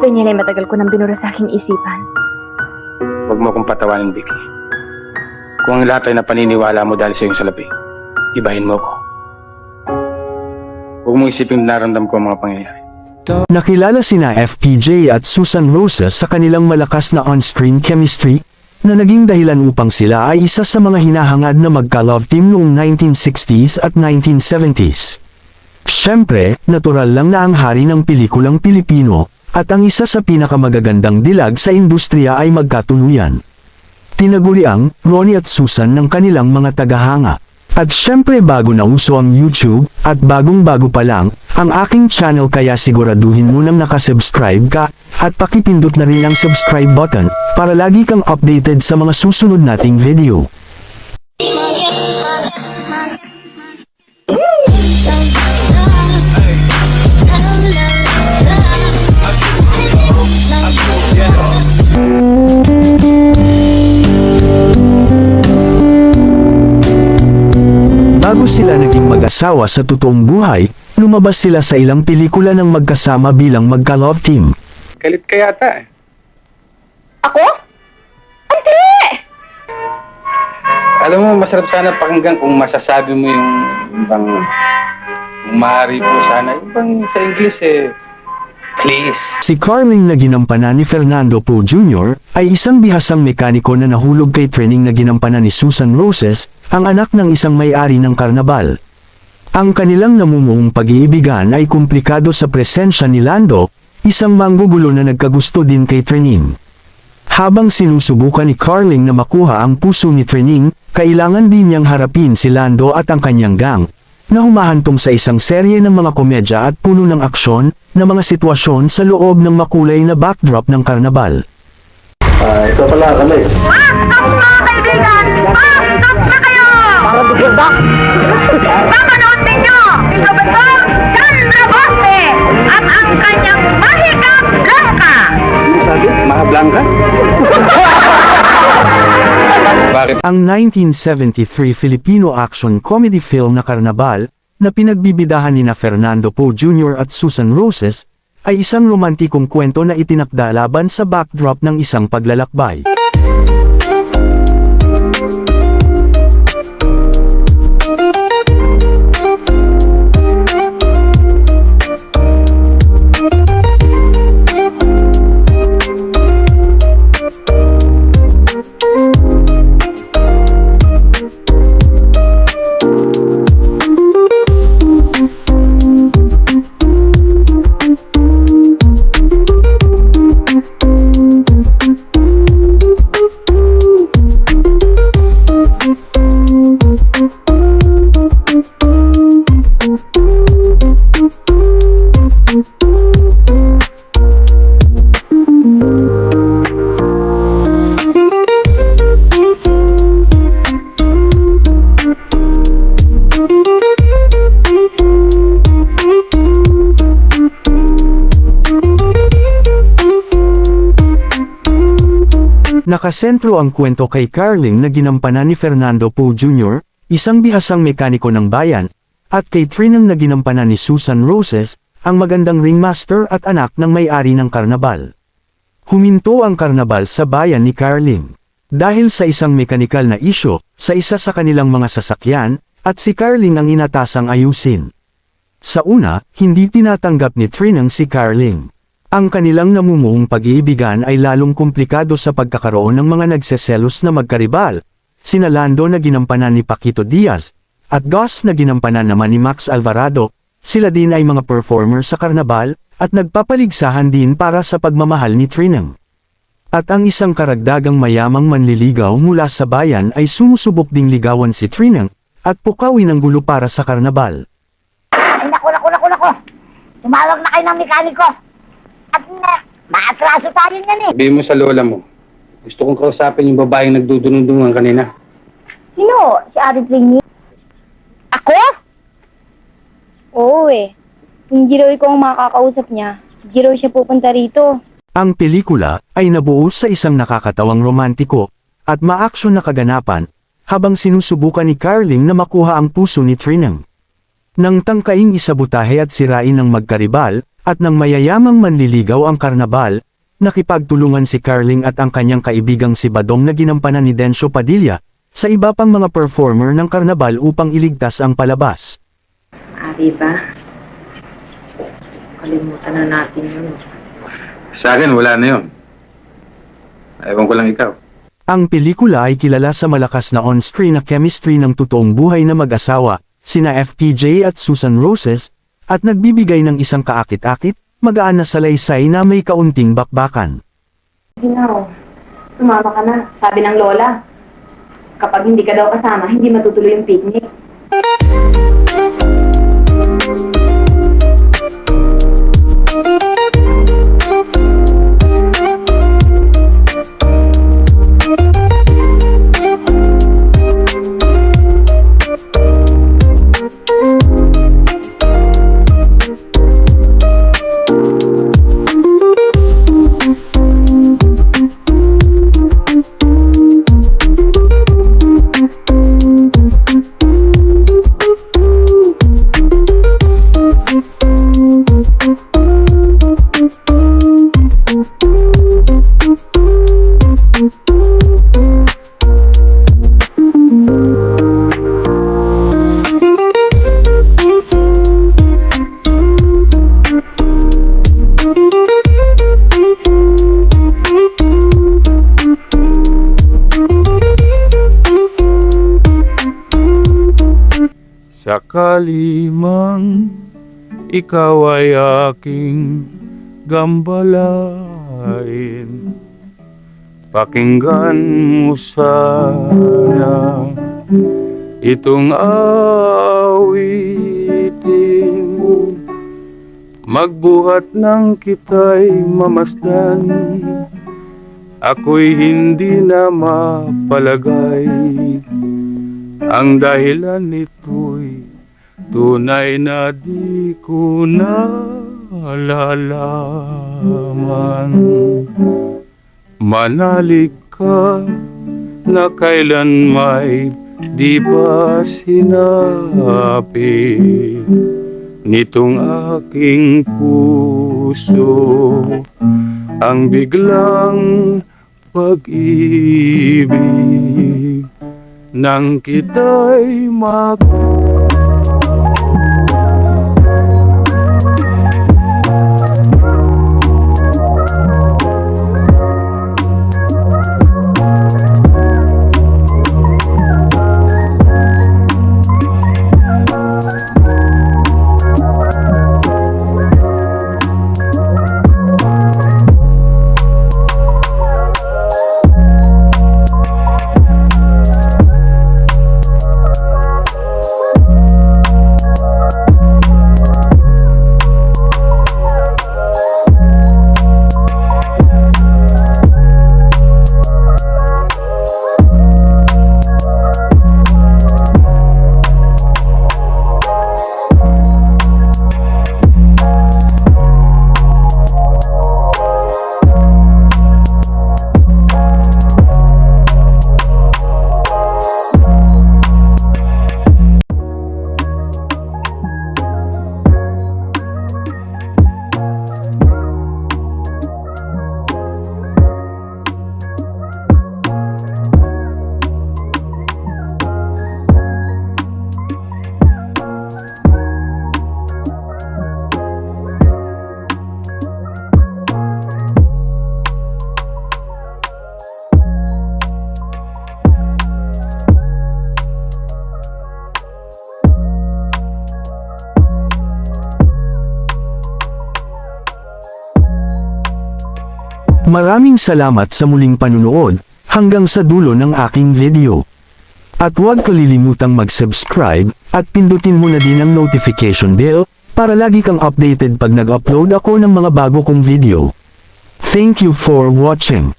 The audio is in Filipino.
Daniel ay matagal ko nang binura sa aking isipan. Huwag mo akong patawanin, Vicky. Kung ang lahat ay napaniniwala mo dahil sa iyong salapi, ibahin mo ko. Huwag mong isipin naramdam ko ang mga pangyayari. Nakilala sina FPJ at Susan Roses sa kanilang malakas na on-screen chemistry na naging dahilan upang sila ay isa sa mga hinahangad na magka-love team noong 1960s at 1970s. Siyempre, natural lang na ang hari ng pelikulang Pilipino at ang isa sa pinakamagagandang dilag sa industriya ay magkatuluyan. Tinaguri ang Ronnie at Susan ng kanilang mga tagahanga. At syempre bago na uso ang YouTube, at bagong-bago pa lang, ang aking channel kaya siguraduhin mo nang nakasubscribe ka, at pakipindot na rin ang subscribe button, para lagi kang updated sa mga susunod nating video. Bago sila naging mag-asawa sa totoong buhay, lumabas sila sa ilang pelikula ng magkasama bilang magka-love team. Galit ka yata eh. Ako? Hindi! Alam mo, masarap sana pakinggan kung masasabi mo yung bang maaari po sana. Yung bang sa English eh, please. Si Carling na ginampanan ni Fernando Poe Jr. ay isang bihasang mekaniko na nahulog kay training na ginampanan ni Susan Roses, ang anak ng isang may-ari ng karnabal. Ang kanilang namumuong pag-iibigan ay komplikado sa presensya ni Lando, isang manggugulo na nagkagusto din kay Training. Habang sinusubukan ni Carling na makuha ang puso ni Training, kailangan din niyang harapin si Lando at ang kanyang gang, na humahantong sa isang serye ng mga komedya at puno ng aksyon na mga sitwasyon sa loob ng makulay na backdrop ng karnabal. Ito pala kami. Stop mga kaibigan! Stop na kayo! Para bigyan ba? Papanood ninyo! Ito ba ito? Sandra Bosque! At ang kanyang mahikap langka! Ano sabi? Mga Blanca? Bakit? Ang 1973 Filipino action comedy film na Karnabal, na pinagbibidahan nina Fernando Poe Jr. at Susan Roses, ay isang romantikong kwento na itinakda laban sa backdrop ng isang paglalakbay. Nakasentro ang kwento kay Carling na ginampanan ni Fernando Poe Jr., isang bihasang mekaniko ng bayan, at kay Trinang na ginampanan ni Susan Roses, ang magandang ringmaster at anak ng may-ari ng karnabal. Huminto ang karnabal sa bayan ni Carling. Dahil sa isang mekanikal na isyo, sa isa sa kanilang mga sasakyan, at si Carling ang inatasang ayusin. Sa una, hindi tinatanggap ni Trinang si Carling. Ang kanilang namumuong pag-iibigan ay lalong komplikado sa pagkakaroon ng mga nagseselos na magkaribal, sina Lando na ginampanan ni Paquito Diaz, at Gus na ginampanan naman ni Max Alvarado, sila din ay mga performer sa karnabal, at nagpapaligsahan din para sa pagmamahal ni Trinang. At ang isang karagdagang mayamang manliligaw mula sa bayan ay sumusubok ding ligawan si Trinang, at pukawin ang gulo para sa karnabal. Ay, naku. Tumawag na kayo ng mekaniko. At maatraso tayo niyan eh. Sabihin mo sa lola mo. Gusto kong kausapin yung babaeng nagdudunong-dungan kanina. Sino? Si Ate Trini? Ako? Oo eh. Kung hindi raw ikaw ang makakausap niya, hindi raw siya pupunta rito. Ang pelikula ay nabuo sa isang nakakatawang romantiko at maaksyon na kaganapan habang sinusubukan ni Carling na makuha ang puso ni Trinang. Nang tangkaing isabotahe at sirain ng magkaribal, At nang mayayamang manliligaw ang karnabal, nakipagtulungan si Carling at ang kanyang kaibigang si Badong na ginampanan ni Dencio Padilla, sa iba pang mga performer ng karnabal upang iligtas ang palabas. Ari ba? Kalimutan na natin yun. Sa akin, wala na yun. Ewan ko lang ikaw. Ang pelikula ay kilala sa malakas na on-screen na chemistry ng totoong buhay na mag-asawa, sina FPJ at Susan Roses, at nagbibigay ng isang kaakit-akit, magaan na salaysay na may kaunting bakbakan. Ginaw, sumama ka na. Sabi ng lola, kapag hindi ka daw kasama, hindi matutuloy yung picnic. Sakali mang ikaw ay aking gambalain, pakinggan mo sana itong awiting, magbuhat ng kita'y mamasdan, ako'y hindi na mapalagay. Ang dahilan nito'y tunay na di ko nalalaman. Manalig ka na kailan may di ba sinabi nitong aking puso ang biglang pag-ibig nang kita'y Maraming salamat sa muling panunood, hanggang sa dulo ng aking video. At huwag kalilimutang mag-subscribe, at pindutin mo na din ang notification bell, para lagi kang updated pag nag-upload ako ng mga bago kong video. Thank you for watching.